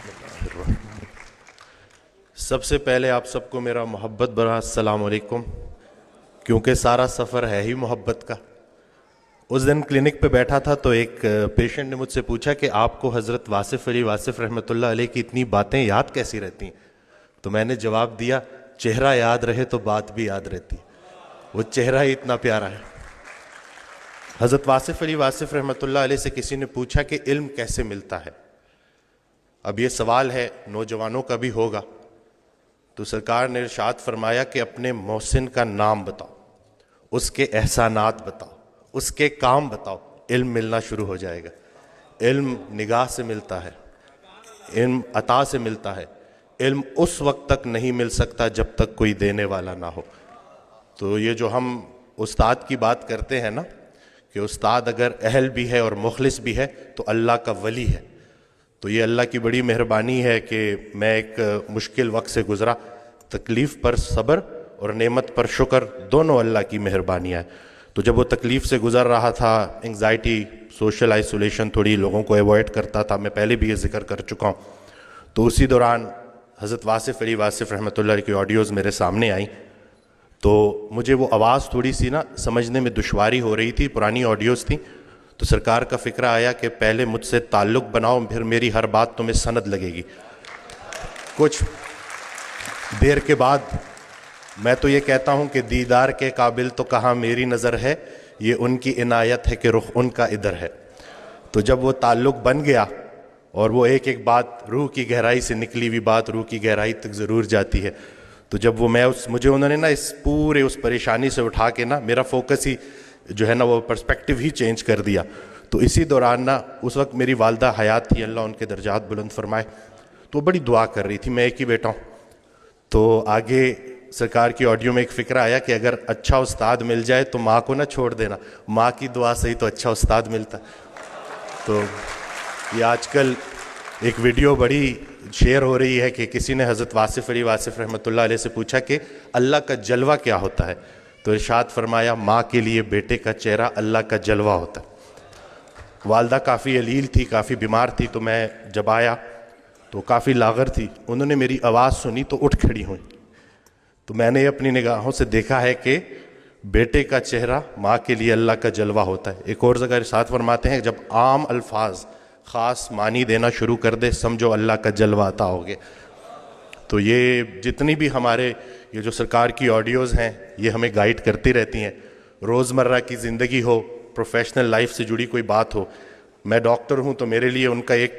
بسم اللہ الرحمن۔ سب سے پہلے آپ سب کو میرا محبت بھرا السلام علیکم، کیونکہ سارا سفر ہے ہی محبت کا۔ اس دن کلینک پہ بیٹھا تھا تو ایک پیشنٹ نے مجھ سے پوچھا کہ آپ کو حضرت واصف علی واصف رحمۃ اللہ علیہ کی اتنی باتیں یاد کیسی رہتی ہیں؟ تو میں نے جواب دیا، چہرہ یاد رہے تو بات بھی یاد رہتی، وہ چہرہ ہی اتنا پیارا ہے۔ حضرت واصف علی واصف رحمۃ اللہ علیہ سے کسی نے پوچھا کہ علم کیسے ملتا ہے؟ اب یہ سوال ہے نوجوانوں کا بھی ہوگا، تو سرکار نے ارشاد فرمایا کہ اپنے محسن کا نام بتاؤ، اس کے احسانات بتاؤ، اس کے کام بتاؤ، علم ملنا شروع ہو جائے گا۔ علم نگاہ سے ملتا ہے، علم عطا سے ملتا ہے، علم اس وقت تک نہیں مل سکتا جب تک کوئی دینے والا نہ ہو۔ تو یہ جو ہم استاد کی بات کرتے ہیں نا کہ استاد اگر اہل بھی ہے اور مخلص بھی ہے تو اللہ کا ولی ہے، تو یہ اللہ کی بڑی مہربانی ہے کہ میں ایک مشکل وقت سے گزرا، تکلیف پر صبر اور نعمت پر شکر دونوں اللہ کی مہربانیاں ہیں۔ تو جب وہ تکلیف سے گزر رہا تھا، انگزائٹی، سوشل آئسولیشن، تھوڑی لوگوں کو ایوائڈ کرتا تھا، میں پہلے بھی یہ ذکر کر چکا ہوں، تو اسی دوران حضرت واصف علی واصف رحمۃ اللہ علیہ کی آڈیوز میرے سامنے آئیں، تو مجھے وہ آواز تھوڑی سی نا سمجھنے میں دشواری ہو رہی تھی، پرانی آڈیوز تھیں، تو سرکار کا فکرہ آیا کہ پہلے مجھ سے تعلق بناؤ، پھر میری ہر بات تمہیں سند لگے گی۔ کچھ دیر کے بعد میں تو یہ کہتا ہوں کہ دیدار کے قابل تو کہاں میری نظر ہے، یہ ان کی عنایت ہے کہ رخ ان کا ادھر ہے۔ تو جب وہ تعلق بن گیا اور وہ ایک ایک بات روح کی گہرائی سے نکلی ہوئی بات روح کی گہرائی تک ضرور جاتی ہے، تو جب وہ مجھے انہوں نے نا اس پورے اس پریشانی سے اٹھا کے نا میرا فوکس ہی جو ہے نا وہ پرسپیکٹیو ہی چینج کر دیا۔ تو اسی دوران نا اس وقت میری والدہ حیات تھی، اللہ ان کے درجات بلند فرمائے، تو وہ بڑی دعا کر رہی تھی، میں ایک ہی بیٹا ہوں۔ تو آگے سرکار کی آڈیو میں ایک فکرہ آیا کہ اگر اچھا استاد مل جائے تو ماں کو نہ چھوڑ دینا، ماں کی دعا سے ہی تو اچھا استاد ملتا۔ تو یہ آج کل ایک ویڈیو بڑی شیئر ہو رہی ہے کہ کسی نے حضرت واصف علی واصف رحمۃ اللہ علیہ سے پوچھا کہ اللہ کا جلوہ کیا ہوتا ہے؟ تو ارشاد فرمایا، ماں کے لیے بیٹے کا چہرہ اللہ کا جلوہ ہوتا ہے۔ والدہ کافی علیل تھی، کافی بیمار تھی، تو میں جب آیا تو کافی لاغر تھی، انہوں نے میری آواز سنی تو اٹھ کھڑی ہوئی، تو میں نے اپنی نگاہوں سے دیکھا ہے کہ بیٹے کا چہرہ ماں کے لیے اللہ کا جلوہ ہوتا ہے۔ ایک اور جگہ ارشاد فرماتے ہیں، جب عام الفاظ خاص معنی دینا شروع کر دے سمجھو اللہ کا جلوہ عطا ہو گیا۔ تو یہ جتنی بھی ہمارے یہ جو سرکار کی آڈیوز ہیں یہ ہمیں گائیڈ کرتی رہتی ہیں، روزمرہ کی زندگی ہو، پروفیشنل لائف سے جڑی کوئی بات ہو۔ میں ڈاکٹر ہوں تو میرے لیے ان کا ایک